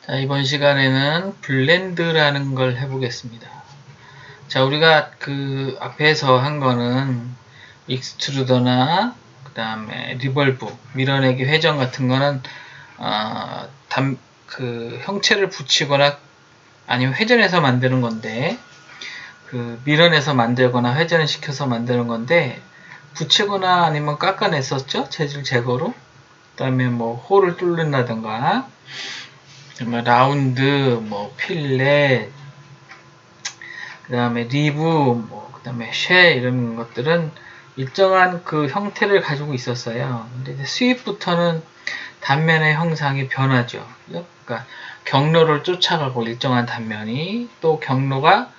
자, 이번 시간에는 블렌드라는 걸 해보겠습니다. 자, 우리가 그 앞에서 한 거는 익스트루더나 그 다음에 리볼브, 밀어내기 회전 같은 거는 그 형체를 붙이거나 아니면 회전해서 만드는 건데, 그 밀어내서 만들거나 회전을 시켜서 만드는 건데, 붙이거나 아니면 깎아냈었죠? 재질 제거로. 그 다음에 뭐 홀을 뚫는다든가 뭐 라운드, 뭐 필렛, 그 다음에 리브, 뭐 그 다음에 쉐 이런 것들은 일정한 그 형태를 가지고 있었어요. 근데 이제 수입부터는 단면의 형상이 변하죠. 그러니까 경로를 쫓아가고 일정한 단면이 또 경로가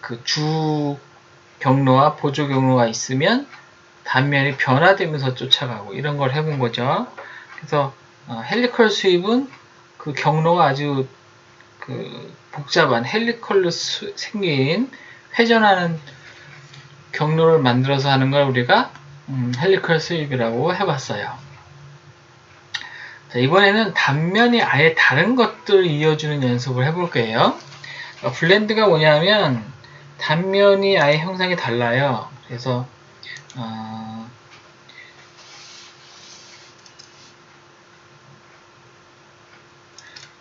그 주 경로와 보조 경로가 있으면 단면이 변화되면서 쫓아가고 이런 걸 해본 거죠. 그래서 헬리컬 수입은 그 경로가 아주 그 복잡한 헬리컬로 생긴 회전하는 경로를 만들어서 하는 걸 우리가 헬리컬 수입이라고 해봤어요. 자, 이번에는 단면이 아예 다른 것들을 이어주는 연습을 해볼 거예요. 블렌드가 뭐냐면 단면이 아예 형상이 달라요. 그래서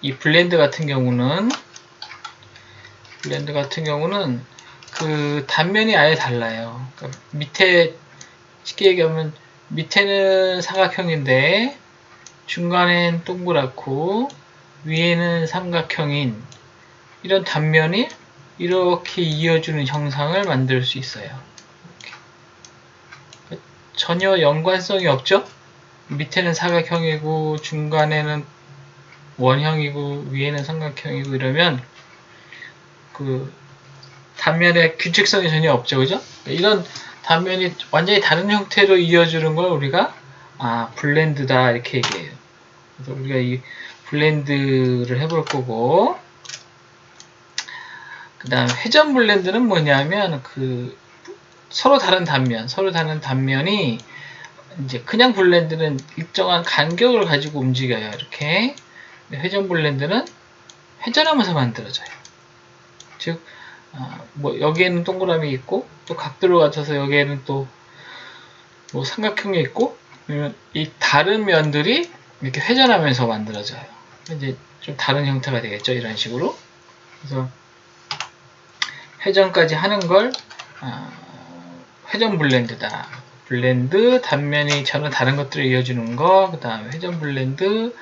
이 블렌드 같은 경우는 그 단면이 아예 달라요. 그러니까 밑에 쉽게 얘기하면 밑에는 사각형인데 중간엔 동그랗고 위에는 삼각형인 이런 단면이 이렇게 이어주는 형상을 만들 수 있어요. 이렇게. 전혀 연관성이 없죠? 밑에는 사각형이고 중간에는 원형이고 위에는 삼각형이고 이러면 그 단면에 규칙성이 전혀 없죠, 그죠? 이런 단면이 완전히 다른 형태로 이어주는 걸 우리가 블렌드다 이렇게 얘기해요. 그래서 우리가 이 블렌드를 해볼 거고, 그 다음 회전 블렌드는 뭐냐면 그 서로 다른 단면이 이제 그냥 블렌드는 일정한 간격을 가지고 움직여요, 이렇게. 회전 블렌드는 회전하면서 만들어져요. 즉 뭐 여기에는 동그라미 있고 또 각도를 갖춰서 여기에는 또 뭐 삼각형이 있고 이 다른 면들이 이렇게 회전하면서 만들어져요. 이제 좀 다른 형태가 되겠죠, 이런 식으로. 그래서 회전까지 하는 걸 회전 블렌드다. 블렌드 단면이 전혀 다른 것들을 이어주는 거, 그 다음에 회전 블렌드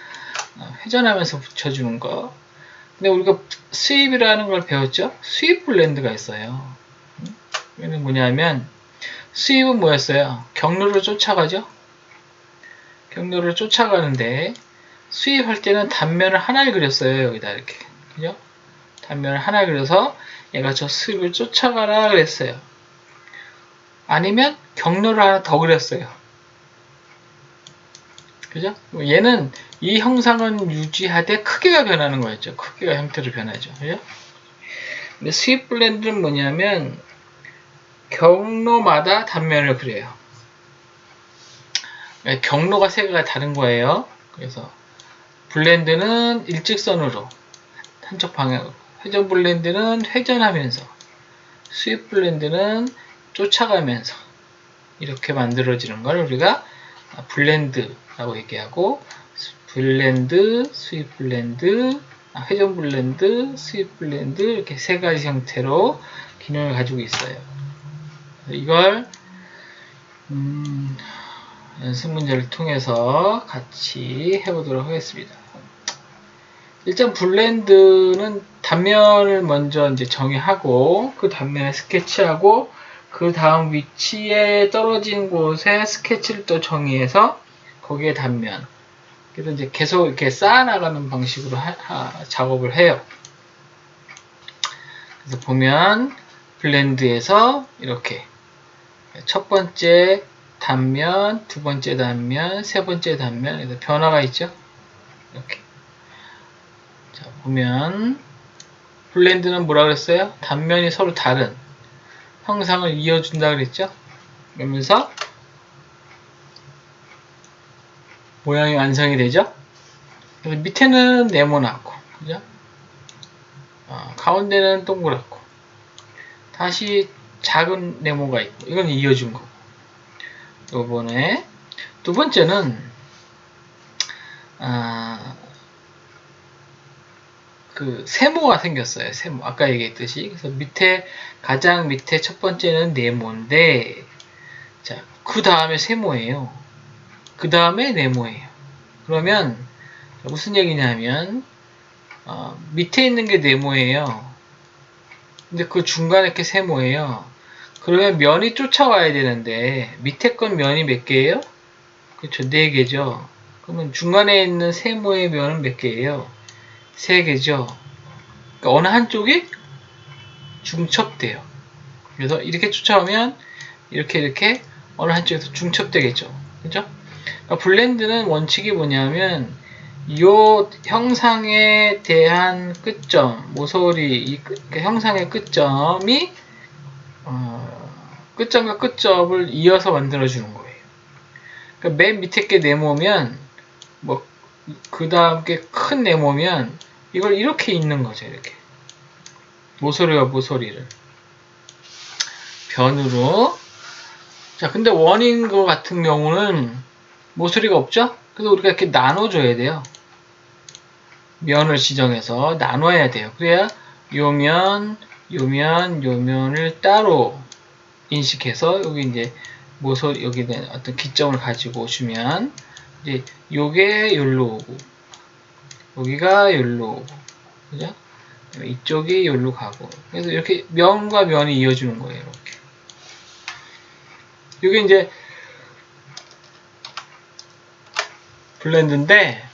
회전하면서 붙여주는 거. 근데 우리가 수입이라는 걸 배웠죠? 수입 블렌드가 있어요. 이는 뭐냐면 수입은 뭐였어요? 경로를 쫓아가죠? 경로를 쫓아가는데 수입할 때는 단면을 하나를 그렸어요. 여기다 이렇게. 그죠? 단면을 하나 그려서 얘가 저 수입을 쫓아가라 그랬어요. 아니면 경로를 하나 더 그렸어요. 그죠? 얘는 이 형상은 유지하되 크기가 변하는 거였죠. 크기가 형태로 변하죠. 그죠? 근데 수입 블렌드는 뭐냐면 경로마다 단면을 그려요. 경로가 세 개가 다른 거예요. 그래서 블렌드는 일직선으로 한쪽 방향으로, 회전 블렌드는 회전하면서, 수입 블렌드는 쫓아가면서 이렇게 만들어지는 걸 우리가 블렌드라고 얘기하고, 블렌드, 수입 블렌드, 회전 블렌드, 수입 블렌드 이렇게 세 가지 형태로 기능을 가지고 있어요. 이걸 연습 문제를 통해서 같이 해보도록 하겠습니다. 일단 블렌드는 단면을 먼저 이제 정의하고 그 단면에 스케치하고 그 다음 위치에 떨어진 곳에 스케치를 또 정의해서 거기에 단면. 그래서 이제 계속 이렇게 쌓아나가는 방식으로 작업을 해요. 그래서 보면 블렌드에서 이렇게 첫 번째 단면, 두 번째 단면, 세 번째 단면, 그래서 변화가 있죠. 이렇게. 자, 보면 블렌드는 뭐라 그랬어요? 단면이 서로 다른 형상을 이어준다 그랬죠? 그러면서 모양이 완성이 되죠? 그래서 밑에는 네모나고, 그죠? 가운데는 동그랗고, 다시 작은 네모가 있고, 이건 이어준 거고. 요번에 두 번째는 그 세모가 생겼어요. 세모. 아까 얘기했듯이. 그래서 가장 밑에 첫 번째는 네모인데, 자, 그 다음에 세모예요. 그 다음에 네모예요. 그러면 무슨 얘기냐면 밑에 있는 게 네모예요. 근데 그 중간에 게 세모예요. 그러면 면이 쫓아와야 되는데 밑에 건 면이 몇 개예요? 그렇죠. 4개죠. 그러면 중간에 있는 세모의 면은 몇 개예요? 3개죠. 그러니까 어느 한쪽이 중첩돼요. 그래서 이렇게 쫓아오면 이렇게 어느 한쪽에서 중첩되겠죠. 그죠? 그러니까 블렌드는 원칙이 뭐냐면 이 형상에 대한 끝점, 모서리, 그 형상의 끝점이 끝점과 끝점을 이어서 만들어주는 거예요. 그러니까 맨 밑에 게 네모면 그 다음 게 큰 네모면 이걸 이렇게 잇는 거죠. 이렇게 모서리와 모서리를 변으로. 자, 근데 원인 거 같은 경우는 모서리가 없죠? 그래서 우리가 이렇게 나눠줘야 돼요. 면을 지정해서 나눠야 돼요. 그래야 요면, 요면을 따로 인식해서 여기 이제 모서리, 여기 어떤 기점을 가지고 오시면 이제 요게 여기로 오고 여기가 여기로 오고, 그죠? 이쪽이 여기로 가고. 그래서 이렇게 면과 면이 이어주는 거예요. 이렇게. 이게 이제 블렌드인데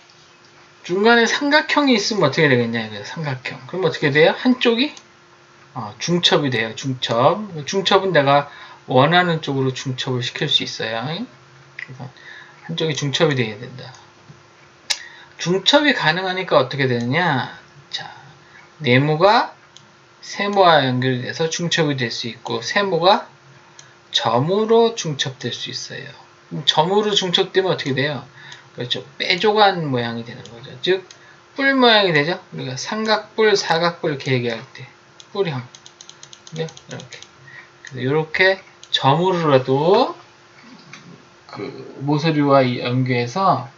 중간에 삼각형이 있으면 어떻게 되겠냐 이거예요. 삼각형. 그럼 어떻게 돼요? 한쪽이 중첩이 돼요. 중첩은 내가 원하는 쪽으로 중첩을 시킬 수 있어요. 그래서 한쪽이 중첩이 돼야 된다. 중첩이 가능하니까 어떻게 되느냐? 자, 네모가 세모와 연결돼서 중첩이 될 수 있고, 세모가 점으로 중첩될 수 있어요. 점으로 중첩되면 어떻게 돼요? 그렇죠. 뾰족한 모양이 되는 거죠. 즉, 뿔 모양이 되죠. 우리가 삼각뿔, 사각뿔 이렇게 얘기할 때 뿔형. 네? 이렇게. 이렇게 점으로라도 그 모서리와 연계해서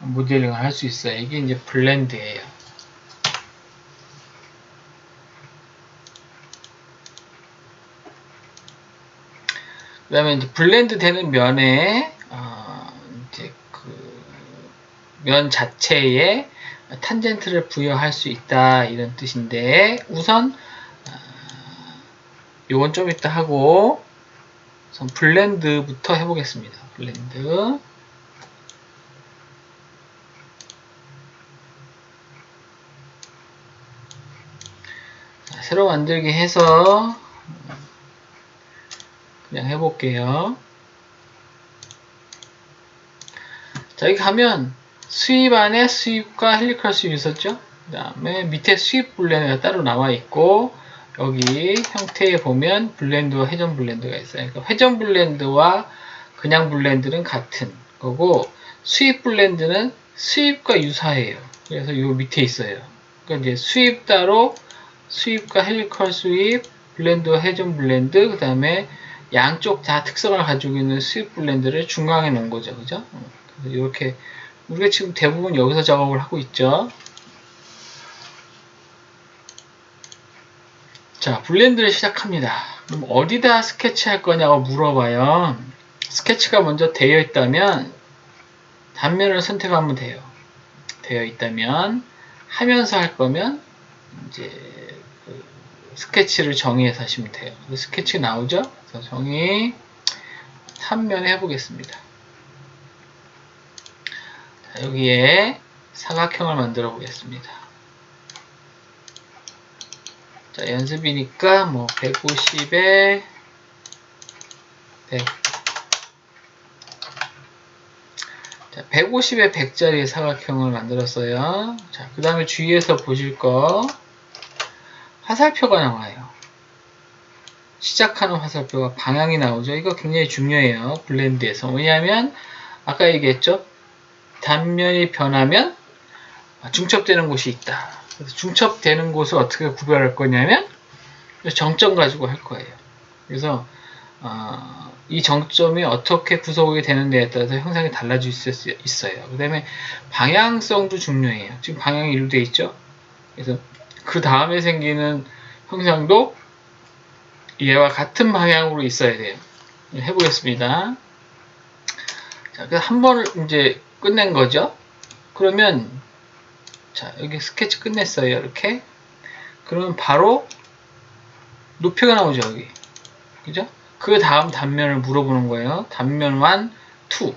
모델링을 할 수 있어요. 이게 이제 블렌드예요. 그 다음에 이제 블렌드 되는 면에 이제 그 면 자체에 탄젠트를 부여할 수 있다 이런 뜻인데, 우선 요건 좀 이따 하고 우선 블렌드부터 해보겠습니다. 블렌드. 자, 새로 만들기 해서 그냥 해볼게요. 자, 여기 가면 수입 안에 수입과 헬리컬 수입이 있었죠? 그 다음에 밑에 수입 블렌드가 따로 나와 있고, 여기 형태에 보면 블렌드와 회전 블렌드가 있어요. 그러니까 회전 블렌드와 그냥 블렌드는 같은 거고, 수입 블렌드는 수입과 유사해요. 그래서 요 밑에 있어요. 그러니까 이제 수입 따로, 수입과 헬리컬 수입, 블렌드와 회전 블렌드, 그 다음에 양쪽 다 특성을 가지고 있는 수입 블렌드를 중앙에 놓은 거죠. 그죠? 그래서 이렇게 우리가 지금 대부분 여기서 작업을 하고 있죠. 자, 블렌드를 시작합니다. 그럼 어디다 스케치할 거냐고 물어봐요. 스케치가 먼저 되어 있다면 단면을 선택하면 돼요. 되어 있다면 하면서 할 거면 이제 그 스케치를 정의해서 하시면 돼요. 스케치 나오죠? 그래서 정의 단면 해보겠습니다. 자, 여기에 사각형을 만들어 보겠습니다. 자, 연습이니까 뭐 150에 100. 자, 150에 100짜리 사각형을 만들었어요. 자, 그 다음에 주위에서 보실 거 화살표가 나와요. 시작하는 화살표가 방향이 나오죠. 이거 굉장히 중요해요. 블렌드에서. 왜냐하면 아까 얘기했죠. 단면이 변하면 중첩되는 곳이 있다. 그래서 중첩되는 곳을 어떻게 구별할 거냐면 정점 가지고 할 거예요. 그래서 이 정점이 어떻게 구성이 되는 데에 따라서 형상이 달라질 수 있어요. 그 다음에 방향성도 중요해요. 지금 방향이 1로 되어 있죠. 그래서 그 다음에 생기는 형상도 얘와 같은 방향으로 있어야 돼요. 해보겠습니다. 자, 그래서 한 번을 이제 끝낸 거죠. 그러면 자, 여기 스케치 끝냈어요. 이렇게. 그러면 바로 높이가 나오죠. 여기. 그죠? 그 다음 단면을 물어보는 거예요. 단면 1, 2.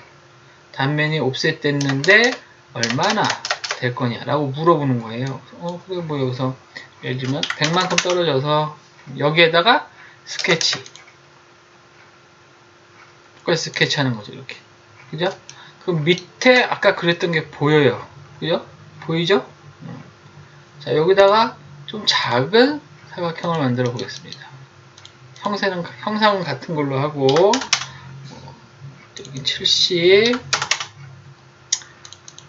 단면이 옵셋 됐는데 얼마나 될 거냐 라고 물어보는 거예요. 그게 뭐 여기서 예를 들면 100만큼 떨어져서 여기에다가 스케치. 똑같이 스케치 하는 거죠. 이렇게. 그죠? 그럼 밑에 아까 그랬던 게 보여요. 그죠? 보이죠? 자, 여기다가 좀 작은 사각형을 만들어 보겠습니다. 형상은 같은 걸로 하고, 여기 70,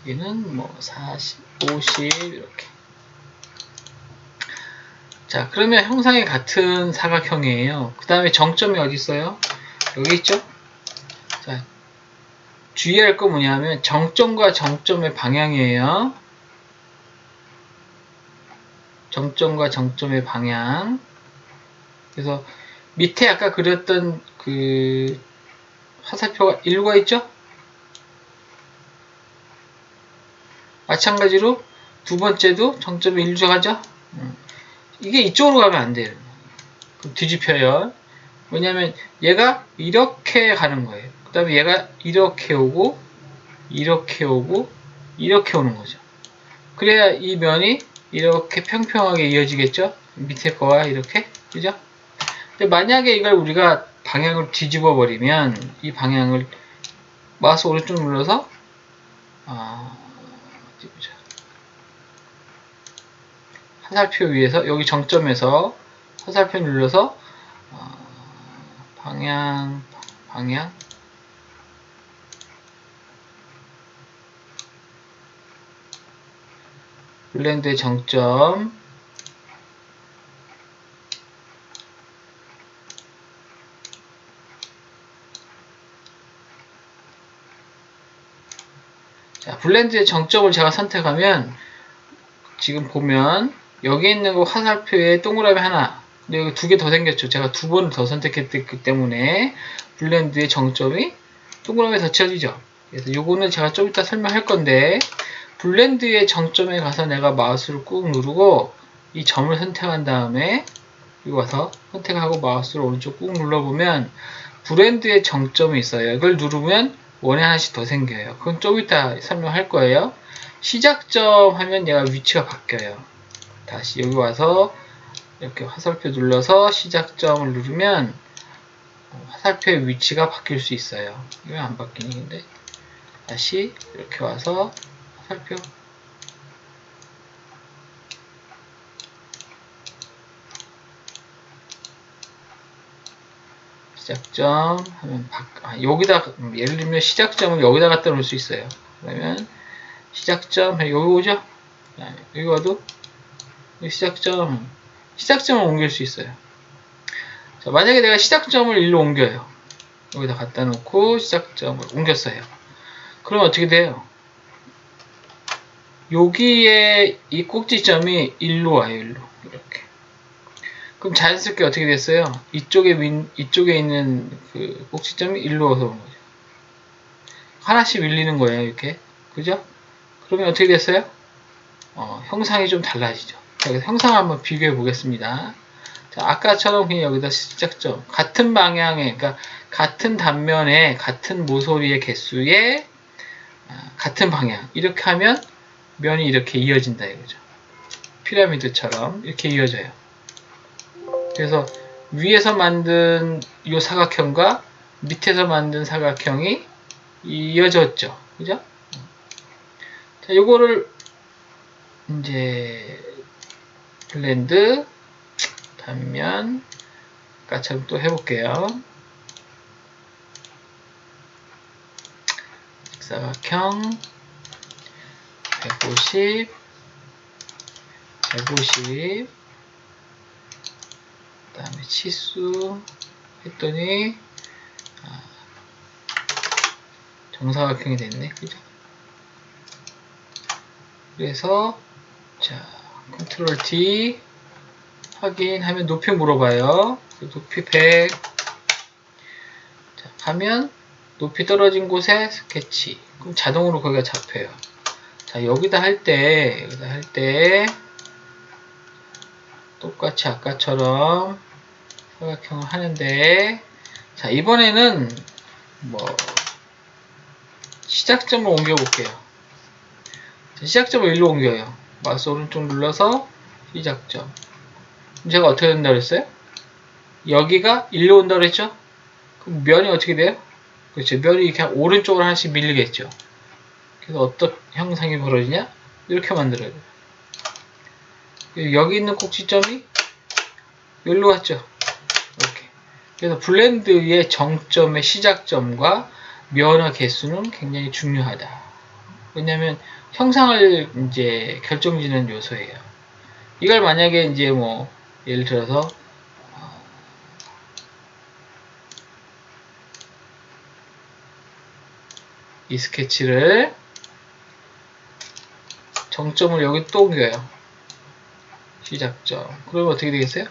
여기는 뭐 40, 50, 이렇게. 자, 그러면 형상이 같은 사각형이에요. 그 다음에 정점이 어디 있어요? 여기 있죠? 자, 주의할 거 뭐냐면, 정점과 정점의 방향이에요. 정점과 정점의 방향. 그래서 밑에 아까 그렸던 그 화살표가 1과 있죠? 마찬가지로 두 번째도 정점이 1로 가죠? 이게 이쪽으로 가면 안 돼요. 그럼 뒤집혀요. 왜냐면 얘가 이렇게 가는 거예요. 그 다음에 얘가 이렇게 오고 이렇게 오고 이렇게 오는 거죠. 그래야 이 면이 이렇게 평평하게 이어지겠죠? 밑에 거와 이렇게. 그죠? 근데 만약에 이걸 우리가 방향을 뒤집어 버리면 이 방향을 마우스 오른쪽 눌러서 어디 보자. 화살표 위에서 여기 정점에서 화살표 눌러서 방향 블렌드의 정점 자, 블렌드의 정점을 제가 선택하면 지금 보면 여기 있는 거 화살표에 동그라미 하나 근데 여기 두 개 더 생겼죠. 제가 두 번 더 선택했기 때문에 블렌드의 정점이 동그라미에 더 쳐지죠. 그래서 요거는 제가 좀 이따 설명할 건데 블렌드의 정점에 가서 내가 마우스를 꾹 누르고 이 점을 선택한 다음에 여기 와서 선택하고 마우스를 오른쪽 꾹 눌러보면 블렌드의 정점이 있어요. 이걸 누르면 원에 하나씩 더 생겨요. 그건 좀 이따 설명할 거예요. 시작점 하면 얘가 위치가 바뀌어요. 다시 여기 와서 이렇게 화살표 눌러서 시작점을 누르면 화살표의 위치가 바뀔 수 있어요. 왜 안 바뀌니 근데 다시 이렇게 와서 화살표 시작점 하면 여기다 예를 들면 시작점을 여기다 갖다 놓을 수 있어요. 그러면 시작점 여기 오죠? 여기 와도 시작점을 옮길 수 있어요. 자, 만약에 내가 시작점을 일로 옮겨요. 여기다 갖다 놓고 시작점을 옮겼어요. 그럼 어떻게 돼요? 여기에 이 꼭지점이 일로 와요. 일로 이렇게. 그럼 자연스럽게 어떻게 됐어요? 이쪽에 있는 그 꼭지점이 일로 와서 오는 거죠. 하나씩 밀리는 거예요. 이렇게. 그죠? 그러면 어떻게 됐어요? 형상이 좀 달라지죠. 자, 그래서 형상을 한번 비교해 보겠습니다. 자, 아까처럼 그냥 여기다 시작점. 같은 방향에, 그러니까 같은 단면에, 같은 모서리의 개수에, 같은 방향. 이렇게 하면 면이 이렇게 이어진다 이거죠. 피라미드처럼 이렇게 이어져요. 그래서 위에서 만든 이 사각형과 밑에서 만든 사각형이 이어졌죠. 그죠? 자, 요거를 이제 블렌드 단면 아까처럼 또 해볼게요. 직사각형 150 150, 그 다음에 치수 했더니 정사각형이 됐네. 그죠? 그래서 자, 컨트롤 D 확인하면 높이 물어봐요. 높이 100. 자, 하면 높이 떨어진 곳에 스케치. 그럼 자동으로 거기가 잡혀요. 자, 여기다 할 때 똑같이 아까처럼 사각형을 하는데, 자, 이번에는 뭐 시작점을 옮겨 볼게요. 시작점을 일로 옮겨요. 마우스 오른쪽 눌러서 시작점. 제가 어떻게 된다 그랬어요? 여기가 일로 온다 그랬죠? 그럼 면이 어떻게 돼요? 그렇죠. 면이 이렇게 오른쪽으로 하나씩 밀리겠죠. 그래서 어떤 형상이 벌어지냐? 이렇게 만들어요. 여기 있는 꼭지점이 여기로 왔죠. 이렇게. 그래서 블렌드의 정점의 시작점과 면의 개수는 굉장히 중요하다. 왜냐하면 형상을 이제 결정짓는 요소예요. 이걸 만약에 이제 뭐 예를 들어서 이 스케치를 정점을 여기 또 옮겨요. 시작점. 그러면 어떻게 되겠어요?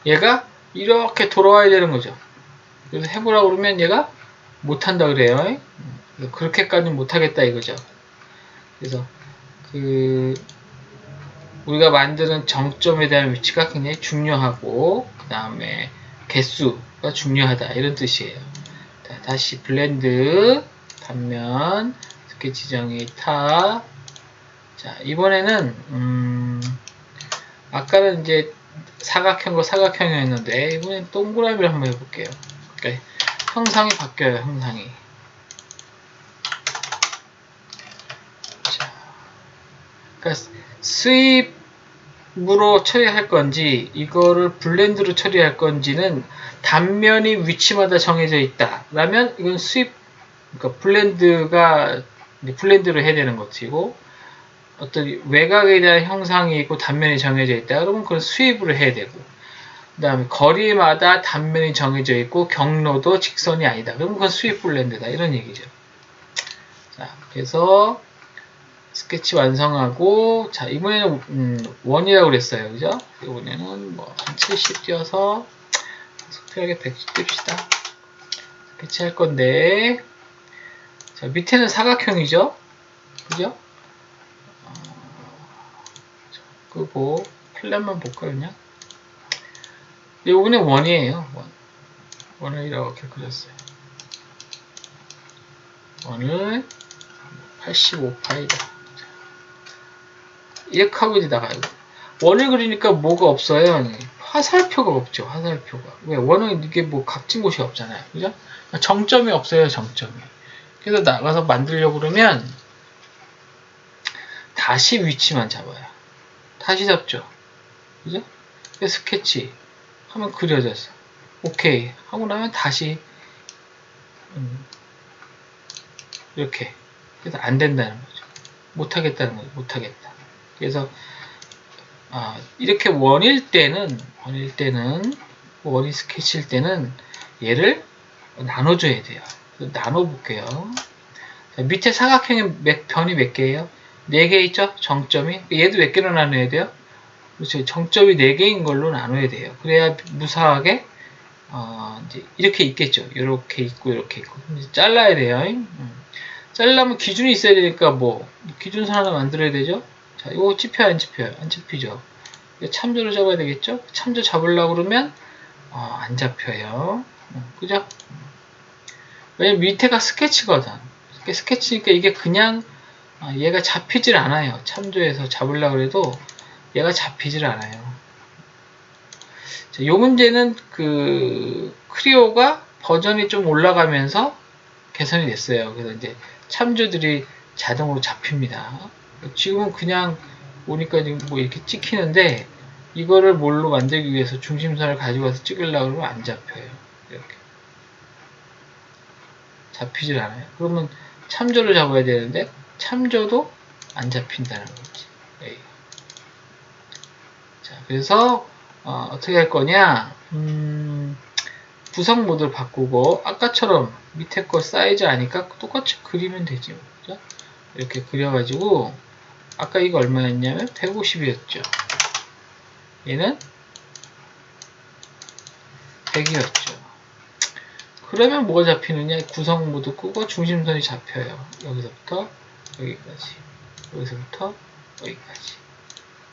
얘가 이렇게 돌아와야 되는 거죠. 그래서 해보라고 그러면 얘가 못한다 그래요. 그렇게까지는 못하겠다 이거죠. 그래서 우리가 만드는 정점에 대한 위치가 굉장히 중요하고, 그 다음에 개수가 중요하다 이런 뜻이에요. 자, 다시 블렌드 단면 스케치 정의 탑. 자, 이번에는 아까는 이제 사각형과 사각형이었는데 이번엔 동그라미를 한번 해볼게요. 그러니까 형상이 바뀌어요. 형상이. 자, 그러니까 스윕으로 처리할 건지 이거를 블렌드로 처리할 건지는 단면이 위치마다 정해져 있다 라면 이건 스윕, 그러니까 블렌드로 해야 되는 것이고, 어떤 외곽에 대한 형상이 있고 단면이 정해져 있다 그러면 그건 스윕으로 해야 되고, 그 다음에 거리마다 단면이 정해져 있고 경로도 직선이 아니다 그러면 그건 스윕 블렌드다 이런 얘기죠. 자, 그래서 스케치 완성하고, 자, 이번에는 원이라고 그랬어요. 그죠? 이번에는 뭐 한 70 띄어서 속도하게 100 띄웁시다. 스케치 할 건데, 자, 밑에는 사각형이죠? 그죠? 끄고 플랫만 볼까요, 그냥? 이번에 원이에요. 원을 이렇게 그렸어요. 원을 85파이다. 이렇게 하고 이제 나가요. 원을 그리니까 뭐가 없어요? 화살표가 없죠. 화살표가. 왜? 원은 이게 뭐 각진 곳이 없잖아요. 그죠? 정점이 없어요. 정점이. 그래서 나가서 만들려고 그러면 다시 위치만 잡아요. 다시 잡죠. 그죠? 스케치 하면 그려졌어. 오케이 하고 나면 다시 이렇게. 그래서 안 된다는 거죠. 못하겠다는 거죠. 못하겠다. 그래서 이렇게 원일 때는 원이 스케치일 때는 얘를 나눠줘야 돼요. 나눠볼게요. 자, 밑에 사각형의 변이 몇 개예요? 4개 있죠? 정점이. 얘도 몇 개로 나눠야 돼요? 그렇죠. 정점이 4개인 걸로 나눠야 돼요. 그래야 무사하게 이제 이렇게 있겠죠. 이렇게 있고 이렇게 있고. 이제 잘라야 돼요. 자르려면 기준이 있어야 되니까 뭐 기준선 하나 만들어야 되죠. 자, 이거 찝혀요, 안 찝혀요? 안 찝히죠. 참조를 잡아야 되겠죠. 참조 잡으려고 그러면 안 잡혀요. 그죠? 왜냐면 밑에가 스케치거든. 스케치니까 이게 그냥 얘가 잡히질 않아요. 참조해서 잡으려고 해도 얘가 잡히질 않아요. 자, 요 문제는 크리오가 버전이 좀 올라가면서 개선이 됐어요. 그래서 이제 참조들이 자동으로 잡힙니다. 지금은 그냥 오니까 지금 뭐 이렇게 찍히는데, 이거를 뭘로 만들기 위해서 중심선을 가지고 와서 찍으려고 하면 안 잡혀요. 이렇게. 잡히질 않아요. 그러면 참조를 잡아야 되는데 참조도 안 잡힌다는 거지. A. 자, 그래서 어떻게 할 거냐? 구성 모드를 바꾸고 아까처럼 밑에 거 사이즈 아니까 똑같이 그리면 되지. 그죠? 이렇게 그려가지고 아까 이거 얼마였냐면 150이었죠. 얘는 100이었죠. 그러면 뭐가 잡히느냐? 구성 모드 끄고 중심선이 잡혀요. 여기서부터 여기까지. 여기서부터 여기까지.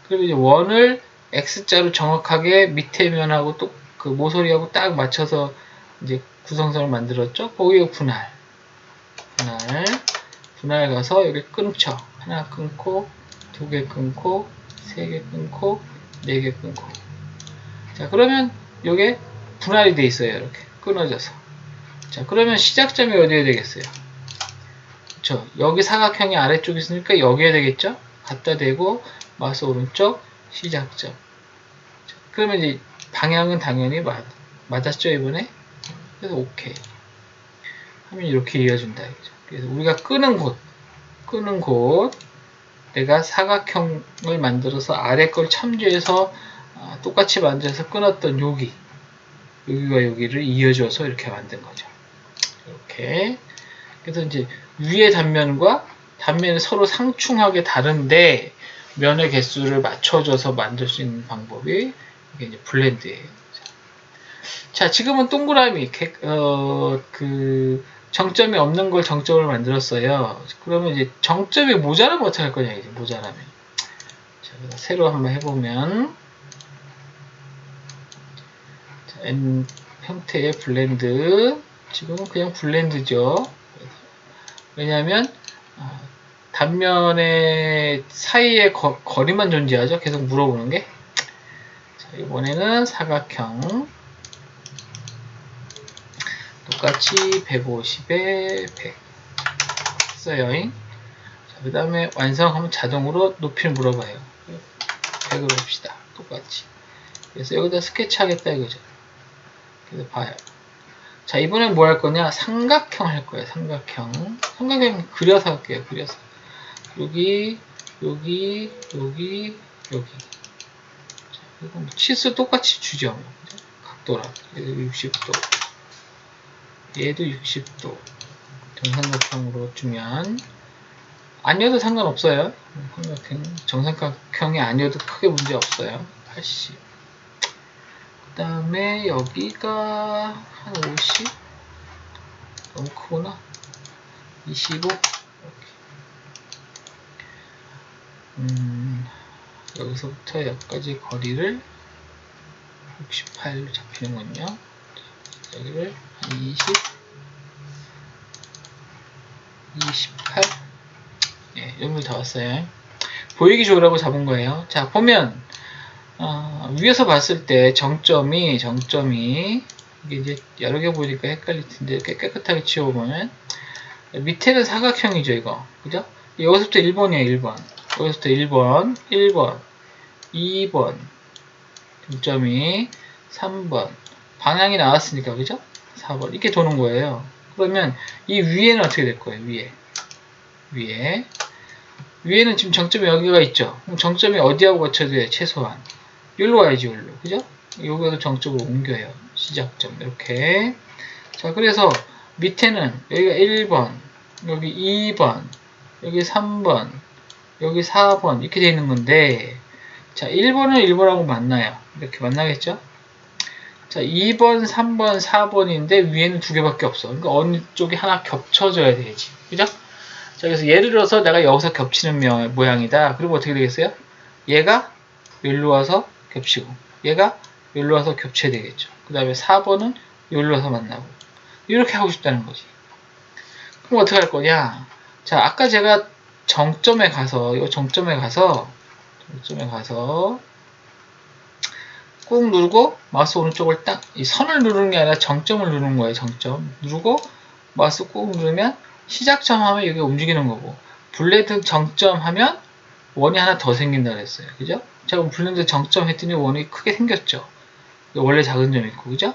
그리고 이제 원을 X자로 정확하게 밑에 면하고 또 그 모서리하고 딱 맞춰서 이제 구성선을 만들었죠. 거기에 분할 가서 여기 끊죠. 하나 끊고, 두 개 끊고, 세 개 끊고, 네 개 끊고. 자, 그러면 요게 분할이 돼 있어요. 이렇게 끊어져서. 자, 그러면 시작점이 어디에 되겠어요? 그쵸. 여기 사각형이 아래쪽에 있으니까 여기에 되겠죠? 갖다 대고 마우스 오른쪽 시작점. 자, 그러면 이제 방향은 당연히 맞았죠, 이번에? 그래서 오케이. 하면 이렇게 이어준다. 그래서 우리가 끄는 곳, 내가 사각형을 만들어서 아래 걸 참조해서 똑같이 만들어서 끊었던 여기와 여기를 이어줘서 이렇게 만든 거죠. 이렇게. 그래서 이제 위의 단면과 단면이 서로 상충하게 다른데 면의 개수를 맞춰줘서 만들 수 있는 방법이 이게 이제 블렌드예요. 자, 지금은 동그라미, 정점이 없는 걸 정점을 만들었어요. 그러면 이제 정점이 모자라면 어떻게 할 거냐, 이제 모자라면. 자, 새로 한번 해보면. 자, N 형태의 블렌드. 지금은 그냥 블렌드죠. 왜냐하면, 단면의 사이에 거리만 존재하죠. 계속 물어보는 게. 자, 이번에는 사각형. 똑같이 150에 100 써요. 자, 그 다음에 완성하면 자동으로 높이를 물어봐요. 100으로 합시다. 똑같이. 그래서 여기다 스케치 하겠다 이거죠. 그래서 봐요. 자, 이번엔 뭐 할 거냐? 삼각형 할 거예요. 삼각형 그려서 할게요. 그려서. 여기. 자, 그리고 치수 똑같이 주죠. 각도랑. 60도. 얘도 60도 정삼각형으로 주면 아니어도 상관없어요. 정삼각형이 아니어도 크게 문제 없어요. 80. 그 다음에 여기가 한 50. 너무 크구나. 25. 이렇게. 여기서부터 여기까지 거리를 68로 잡히는군요. 여기를 20, 28, 예, 여기 다 왔어요. 보이기 좋으라고 잡은 거예요. 자, 보면 위에서 봤을 때 정점이 이게 이제 여러 개 보니까 헷갈릴 텐데 깨끗하게 치워보면 밑에는 사각형이죠, 이거. 그죠? 여기서부터 1번이에요, 1번. 여기서부터 1번, 2번, 점점이 3번. 방향이 나왔으니까, 그죠? 4번. 이렇게 도는 거예요. 그러면 이 위에는 어떻게 될 거예요? 위에는 지금 정점이 여기가 있죠? 그럼 정점이 어디하고 맞춰야 돼요? 최소한. 여기로 와야지, 여기로. 그죠? 여기도 정점으로 옮겨요. 시작점. 이렇게. 자, 그래서 밑에는 여기가 1번, 여기 2번, 여기 3번, 여기 4번. 이렇게 되어 있는 건데, 자, 1번은 1번하고 만나요. 이렇게 만나겠죠? 자, 2번, 3번, 4번인데 위에는 두 개밖에 없어. 그러니까 어느 쪽이 하나 겹쳐져야 되지. 그죠? 자, 그래서 예를 들어서 내가 여기서 겹치는 모양이다. 그리고 어떻게 되겠어요? 얘가 여기로 와서 겹치고, 얘가 여기로 와서 겹쳐야 되겠죠. 그 다음에 4번은 여기로 와서 만나고. 이렇게 하고 싶다는 거지. 그럼 어떻게 할 거냐? 자, 아까 제가 정점에 가서 꾹 누르고 마우스 오른쪽을 딱 이 선을 누르는 게 아니라 정점을 누르는 거예요. 정점 누르고 마우스 꾹 누르면 시작점 하면 여기 움직이는 거고, 블렌드 정점 하면 원이 하나 더 생긴다 그랬어요. 그죠? 제가 블렌드 정점 했더니 원이 크게 생겼죠. 원래 작은 점 있고, 그죠?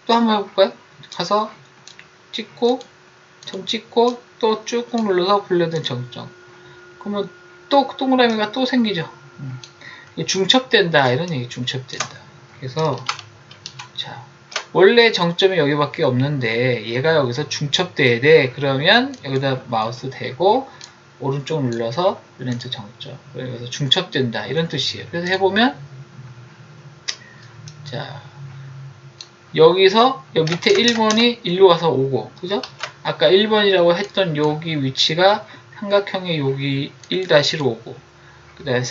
또 한번 해볼까요? 가서 찍고 점 찍고 또 쭉 눌러서 블렌드 정점. 그러면 또 동그라미가 또 생기죠. 중첩된다 이런 얘기. 중첩된다. 그래서 자 원래 정점이 여기밖에 없는데 얘가 여기서 중첩돼야 돼. 그러면 여기다 마우스 대고 오른쪽 눌러서 블렌드 정점. 여기서 중첩된다 이런 뜻이에요. 그래서 해보면 자 여기서 여기 밑에 1번이 일로 와서 오고 그죠? 아까 1번이라고 했던 여기 위치가 삼각형의 여기 1-로 오고 그 다음에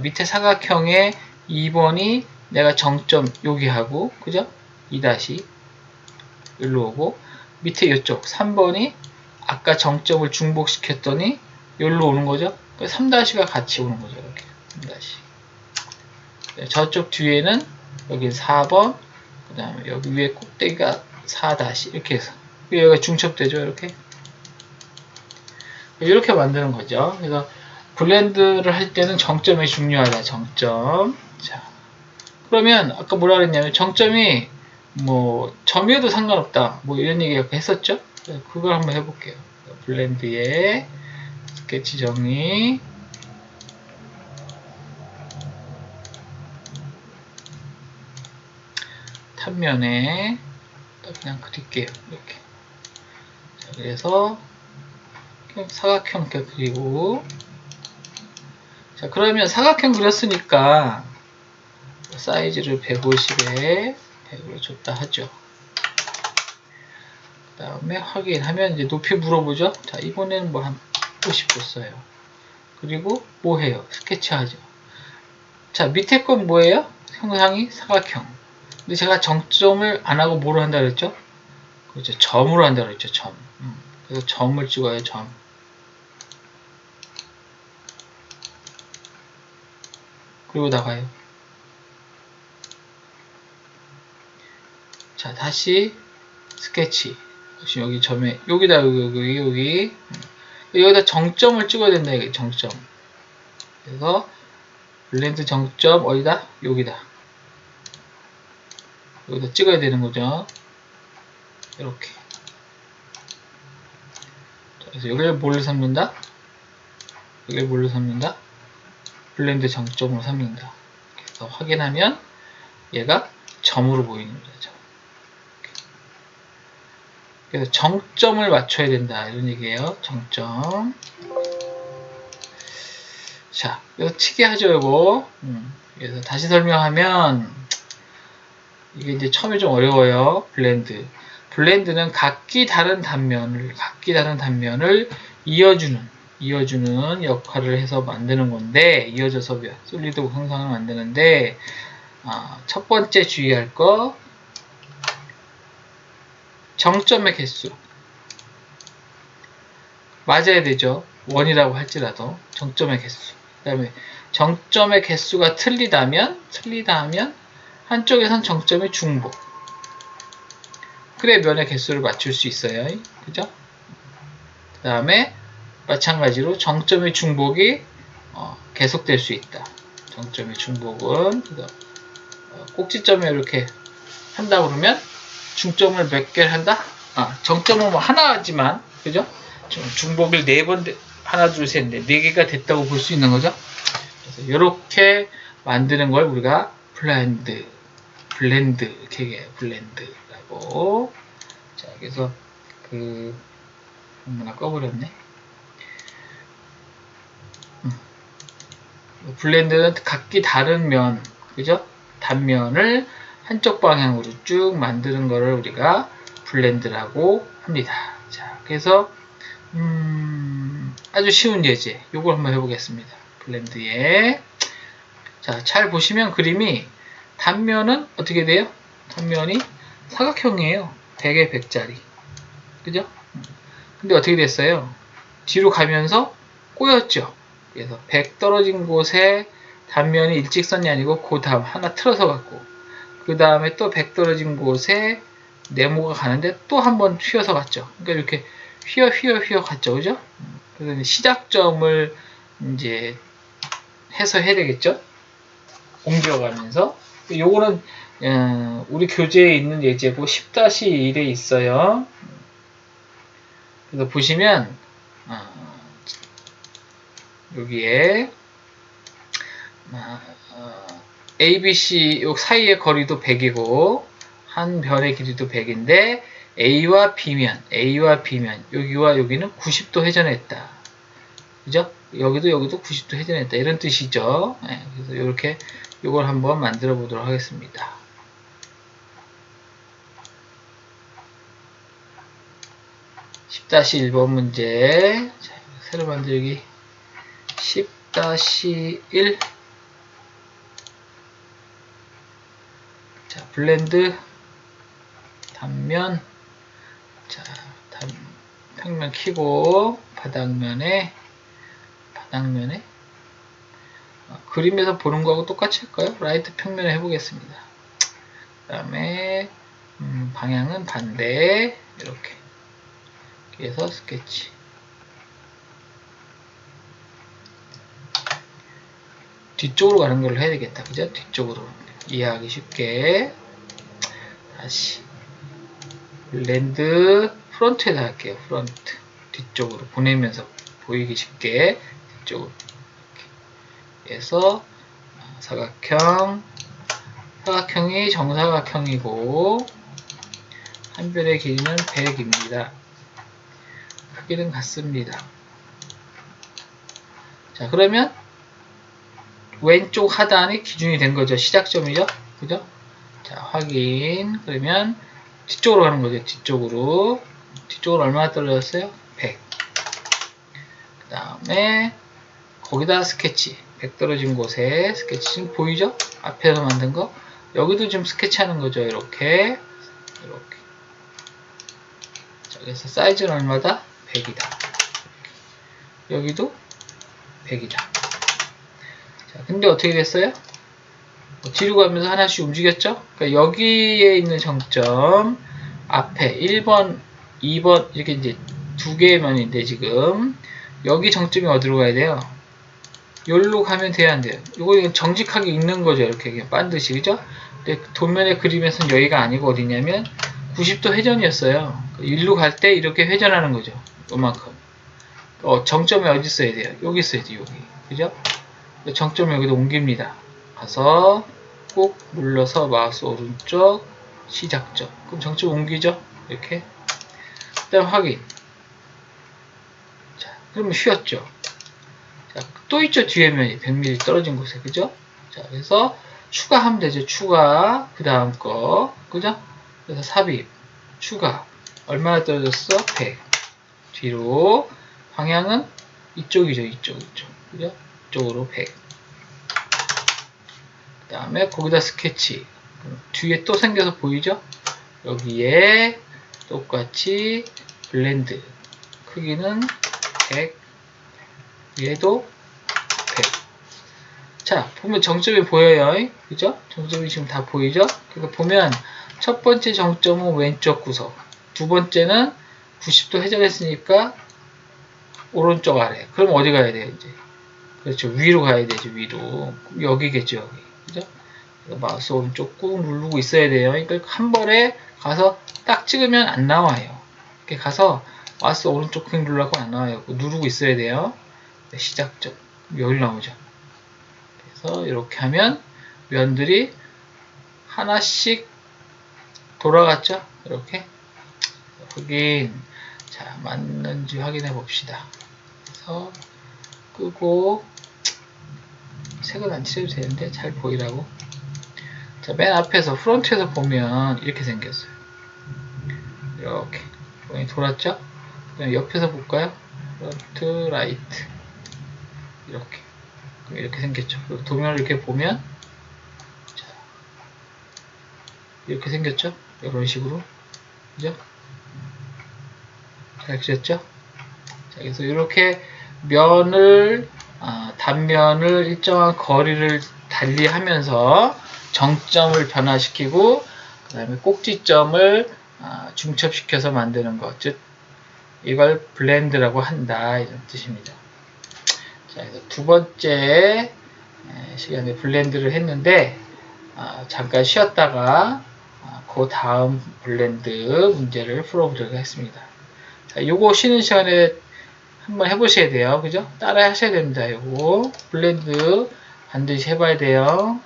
밑에 사각형의 2번이 내가 정점 여기 하고 그죠? 2- 일로 오고 밑에 이쪽 3번이 아까 정점을 중복시켰더니 여기로 오는 거죠? 3-가 같이 오는 거죠. 이렇게 3-. 저쪽 뒤에는 여기 4번 그 다음에 여기 위에 꼭대기가 4- 이렇게 해서 여기가 중첩되죠. 이렇게 만드는 거죠. 그래서 블렌드를 할 때는 정점이 중요하다. 정점. 자, 그러면 아까 뭐라 그랬냐면 정점이 뭐 점이어도 상관없다. 뭐 이런 얘기 했었죠. 그걸 한번 해볼게요. 블렌드에 스케치 정의. 탑면에 그냥 그릴게요. 이렇게. 자, 그래서 사각형 이렇게 그리고 자 그러면 사각형 그렸으니까 사이즈를 150에 100으로 줬다 하죠. 그 다음에 확인하면 이제 높이 물어보죠. 자 이번에는 뭐 한 50 줬어요. 그리고 뭐 해요? 스케치 하죠. 자 밑에 건 뭐예요? 형상이 사각형. 근데 제가 정점을 안 하고 뭐로 한다 그랬죠? 그렇죠. 점으로 한다 그랬죠. 점. 그래서 점을 찍어요. 점. 그리고 나가요. 자 다시 스케치. 여기 점에 여기다 여기 여기다 정점을 찍어야 된다. 이게 정점. 그래서 블렌드 정점 어디다? 여기다. 여기다 찍어야 되는 거죠. 이렇게. 그래서 여기를 뭘로 삼는다? 여기를 뭘로 삼는다? 블렌드 정점으로 삼는다. 그래서 확인하면 얘가 점으로 보이는 거죠. 그래서 정점을 맞춰야 된다. 이런 얘기예요. 정점. 자, 이거 치게 하죠, 이거. 그래서 다시 설명하면 이게 이제 처음에 좀 어려워요. 블렌드는 각기 다른 단면을 이어주는 역할을 해서 만드는 건데, 이어져서 솔리드북 형상을 만드는데, 첫 번째 주의할 거, 정점의 개수. 맞아야 되죠. 원이라고 할지라도, 정점의 개수. 그 다음에, 정점의 개수가 틀리다 하면, 한쪽에선 정점의 중복. 그래 면의 개수를 맞출 수 있어요. 그죠? 그 다음에 마찬가지로 정점의 중복이 계속될 수 있다. 정점의 중복은 꼭지점에 이렇게 한다 그러면 중점을 몇 개를 한다? 정점은 뭐 하나지만 그죠? 중복을 4번 하나 둘 셋 넷 4개가 됐다고 볼 수 있는 거죠. 그래서 이렇게 만드는 걸 우리가 블렌드 이렇게 얘기해요. 블렌드라고. 자, 그래서 하나 꺼버렸네. 블렌드는 각기 다른 면, 그죠? 단면을 한쪽 방향으로 쭉 만드는 거를 우리가 블렌드라고 합니다. 자, 그래서 아주 쉬운 예제, 요걸 한번 해보겠습니다. 블렌드에 자, 잘 보시면 그림이 단면은 어떻게 돼요? 단면이 사각형이에요. 100에 100짜리. 그죠? 근데 어떻게 됐어요? 뒤로 가면서 꼬였죠. 그래서 100 떨어진 곳에 단면이 일직선이 아니고 그 다음 하나 틀어서 갔고 그 다음에 또 100 떨어진 곳에 네모가 가는데 또 한 번 휘어서 갔죠. 그러니까 이렇게 휘어 갔죠. 그죠? 그래서 시작점을 이제 해서 해야 되겠죠? 옮겨가면서 요거는 우리 교재에 있는 예제고 10-1에 있어요. 그래서 보시면 여기에 ABC 요 사이의 거리도 100이고 한 변의 길이도 100인데 A와 B면 여기와 여기는 90도 회전했다. 그죠? 여기도 90도 회전했다. 이런 뜻이죠. 네, 그래서 이렇게 이걸 한번 만들어 보도록 하겠습니다. 10-1번 문제. 자, 새로 만들기 10-1. 자, 블렌드 단면. 자, 평면 키고 바닥면에 그림에서 보는 거하고 똑같이 할까요? 라이트 평면에 해보겠습니다. 그 다음에 방향은 반대 이렇게 해서 스케치. 뒤쪽으로 가는 걸 해야 되겠다. 그죠? 뒤쪽으로 이해하기 쉽게. 다시 블렌드 프론트에다 할게요. 프론트 뒤쪽으로 보내면서 보이기 쉽게 뒤쪽으로 이렇게 해서 사각형이 정사각형이고 한 변의 길이는 100입니다. 크기는 같습니다. 자, 그러면 왼쪽 하단이 기준이 된 거죠. 시작점이죠. 그죠? 자, 확인. 그러면 뒤쪽으로 가는 거죠. 뒤쪽으로 얼마나 떨어졌어요? 100. 그 다음에 거기다 스케치. 100 떨어진 곳에 스케치 지금 보이죠? 앞에서 만든 거. 여기도 지금 스케치 하는 거죠. 이렇게. 자, 그래서 사이즈는 얼마다? 100이다. 여기도 100이다. 자, 근데 어떻게 됐어요? 뒤로 가면서 하나씩 움직였죠? 그러니까 여기에 있는 정점 앞에 1번, 2번 이렇게 이제 두 개의 면인데 지금 여기 정점이 어디로 가야 돼요? 여기로 가면 돼야 안 돼요? 이거 정직하게 읽는 거죠. 이렇게 그냥 반드시 그죠? 근데 도면의 그림에서는 여기가 아니고 어디냐면 90도 회전이었어요. 일로 갈 때 이렇게 회전하는 거죠. 요만큼. 정점이 어디 있어야 돼요? 여기 있어야 돼요. 여기. 그죠? 정점 여기도 옮깁니다. 가서 꾹 눌러서 마우스 오른쪽 시작점. 그럼 정점 옮기죠? 이렇게. 그 다음 확인. 자, 그러면 휘었죠? 자, 또 있죠? 뒤에 면이 100mm 떨어진 곳에. 그죠? 자, 그래서 추가하면 되죠. 추가. 그 다음 거. 그죠? 그래서 삽입. 추가. 얼마나 떨어졌어? 100. 뒤로. 방향은 이쪽이죠. 이쪽. 그죠? 이쪽으로 100. 그 다음에 거기다 스케치. 뒤에 또 생겨서 보이죠? 여기에 똑같이 블렌드. 크기는 100. 얘도 100. 자, 보면 정점이 보여요. 그죠? 정점이 지금 다 보이죠? 그러니까 보면 첫 번째 정점은 왼쪽 구석. 두 번째는 90도 회전했으니까 오른쪽 아래. 그럼 어디 가야 돼요, 이제? 그렇죠. 위로 가야 되죠, 위로. 여기겠죠, 여기. 그죠? 마우스 오른쪽 꾹 누르고 있어야 돼요. 그러니까 한 번에 가서 딱 찍으면 안 나와요. 이렇게 가서 마우스 오른쪽 꾹 누르고 안 나와요. 누르고 있어야 돼요. 시작점. 여기 나오죠. 그래서 이렇게 하면 면들이 하나씩 돌아갔죠. 이렇게. 확인. 자, 맞는지 확인해 봅시다. 그래서 끄고 색을 안 칠해도 되는데 잘 보이라고. 자, 맨 앞에서 프론트에서 보면 이렇게 생겼어요. 이렇게 모양이 돌았죠? 그냥 옆에서 볼까요? 프론트 라이트 이렇게 생겼죠. 도면을 이렇게 보면 자, 이렇게 생겼죠? 이런 식으로. 그죠? 잘 그렸죠? 자, 그래서 이렇게 면을 단면을 일정한 거리를 달리하면서 정점을 변화시키고 그 다음에 꼭지점을 중첩시켜서 만드는 것, 즉 이걸 블렌드라고 한다 이런 뜻입니다. 자, 그래서 두 번째 시간에 블렌드를 했는데 잠깐 쉬었다가 그 다음 블렌드 문제를 풀어보도록 하겠습니다. 자, 요거 쉬는 시간에 한번 해보셔야 돼요. 그죠? 따라 하셔야 됩니다. 요거 블렌드 반드시 해봐야 돼요.